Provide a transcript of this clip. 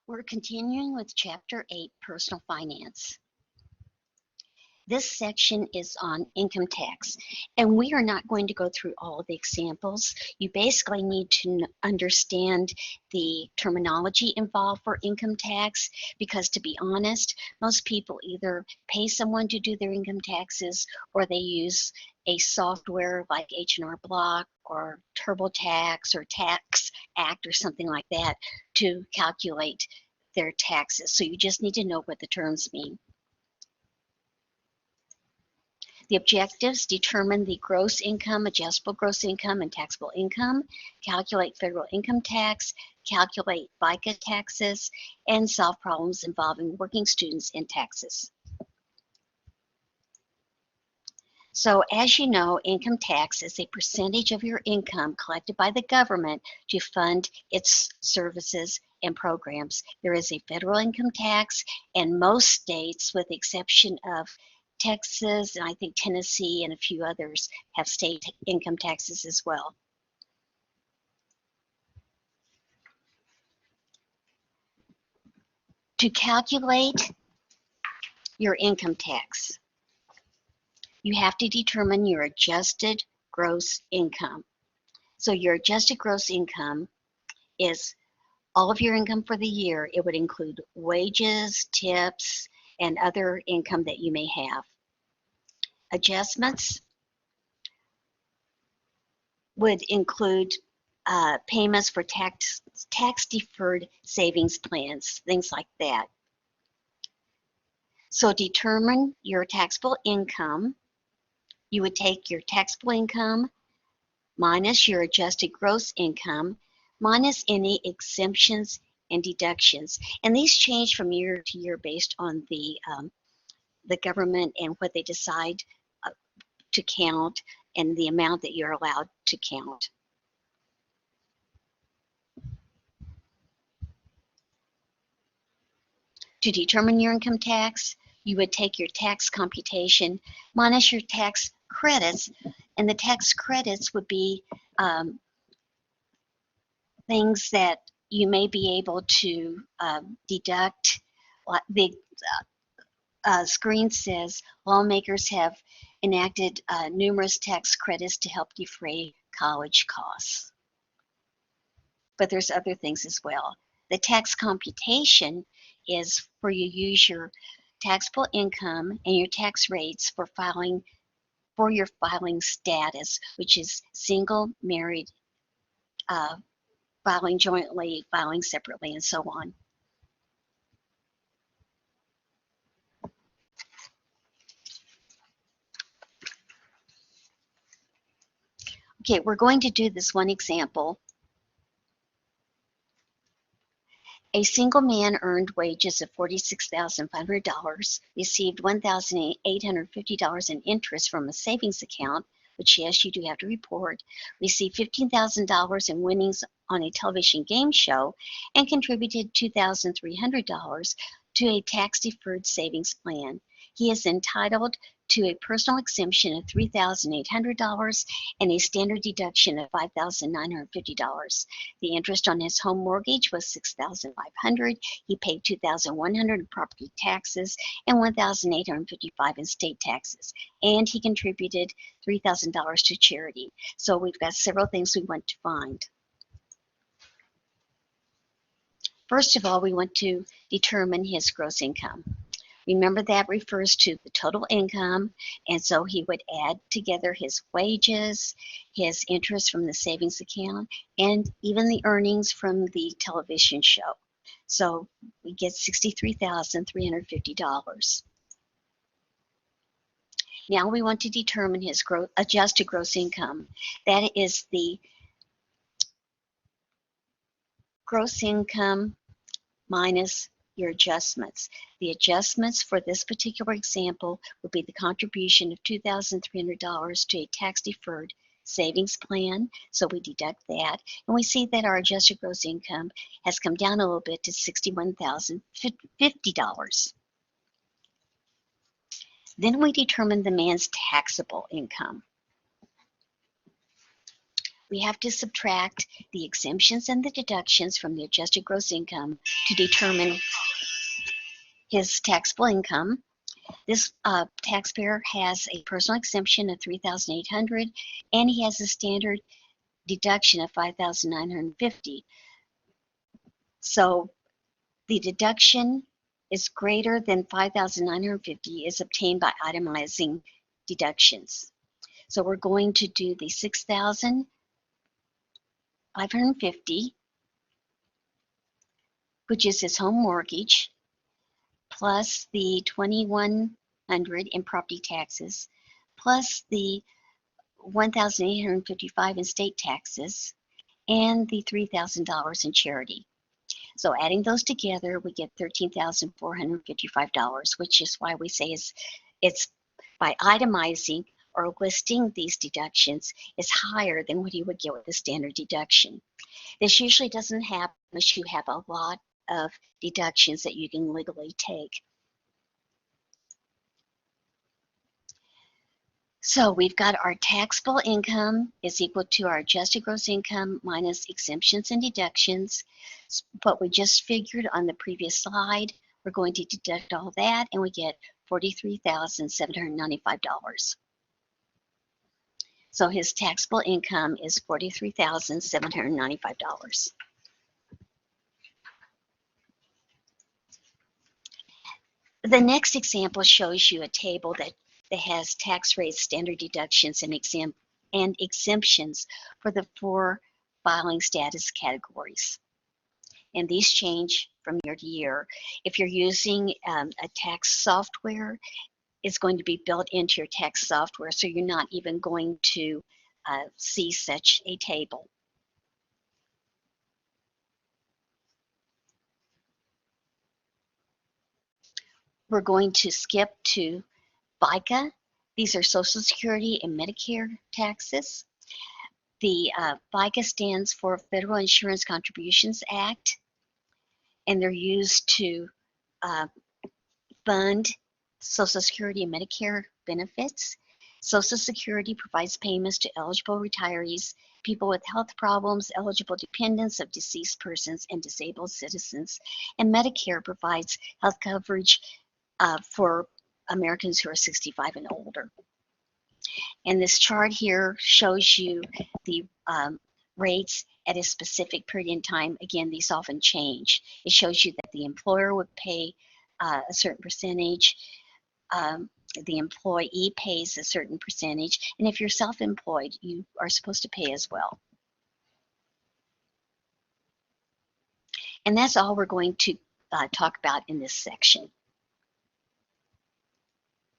We're continuing with Chapter 8, Personal Finance. This section is on income tax, and we are not going to go through all of the examples. You basically need to understand the terminology involved for income tax, because to be honest, most people either pay someone to do their income taxes or they use a software like H&R Block or TurboTax or Tax Act or something like that to calculate their taxes. So you just need to know what the terms mean. The objectives: determine the gross income, adjustable gross income, and taxable income, calculate federal income tax, calculate FICA taxes, and solve problems involving working students and taxes. So as you know, income tax is a percentage of your income collected by the government to fund its services and programs. There is a federal income tax, and most states, with the exception of Texas, and I think Tennessee and a few others, have state income taxes as well. To calculate your income tax, you have to determine your adjusted gross income. So your adjusted gross income is all of your income for the year. It would include wages, tips, and other income that you may have. Adjustments would include payments for tax-deferred savings plans, things like that. So determine your taxable income. You would take your taxable income minus your adjusted gross income minus any exemptions and deductions. And these change from year to year based on the government and what they decide to count and the amount that you're allowed to count. To determine your income tax, you would take your tax computation minus your tax credits, and the tax credits would be things that you may be able to deduct. The screen says lawmakers have enacted numerous tax credits to help defray college costs. But there's other things as well. The tax computation is where you use your taxable income and your tax rates for your filing status, which is single, married, filing jointly, filing separately, and so on. Okay, we're going to do this one example. A single man earned wages of $46,500, received $1,850 in interest from a savings account, which, yes, you do have to report, received $15,000 in winnings on a television game show, and contributed $2,300 to a tax-deferred savings plan. He is entitled to a personal exemption of $3,800 and a standard deduction of $5,950. The interest on his home mortgage was $6,500. He paid $2,100 in property taxes and $1,855 in state taxes, and he contributed $3,000 to charity. So we've got several things we want to find. First of all, we want to determine his gross income. Remember, that refers to the total income, and so he would add together his wages, his interest from the savings account, and even the earnings from the television show. So we get $63,350. Now we want to determine his adjusted gross income. That is the gross income minus your adjustments. The adjustments for this particular example would be the contribution of $2,300 to a tax-deferred savings plan, so we deduct that, and we see that our adjusted gross income has come down a little bit to $61,050. Then we determine the man's taxable income. we have to subtract the exemptions and the deductions from the adjusted gross income to determine his taxable income. This taxpayer has a personal exemption of $3,800, and he has a standard deduction of $5,950. So the deduction is greater than $5,950 is obtained by itemizing deductions. So we're going to do the $6,550, which is his home mortgage, plus the $2,100 in property taxes, plus the $1,855 in state taxes, and the $3,000 in charity. So adding those together, we get $13,455, which is why we say it's by itemizing or listing these deductions is higher than what you would get with the standard deduction. This usually doesn't happen unless you have a lot of deductions that you can legally take. So we've got our taxable income is equal to our adjusted gross income minus exemptions and deductions. What we just figured on the previous slide, we're going to deduct all that and we get $43,795. So his taxable income is $43,795. The next example shows you a table that has tax rates, standard deductions, and exemptions for the 4 filing status categories. And these change from year to year. If you're using a tax software, it's going to be built into your tax software, so you're not even going to see such a table. We're going to skip to FICA. These are Social Security and Medicare taxes. The FICA stands for Federal Insurance Contributions Act, and they're used to fund Social Security and Medicare benefits. Social Security provides payments to eligible retirees, people with health problems, eligible dependents of deceased persons, and disabled citizens. And Medicare provides health coverage for Americans who are 65 and older. And this chart here shows you the rates at a specific period in time. Again, these often change. It shows you that the employer would pay a certain percentage, the employee pays a certain percentage, and if you're self-employed, you are supposed to pay as well. And that's all we're going to talk about in this section.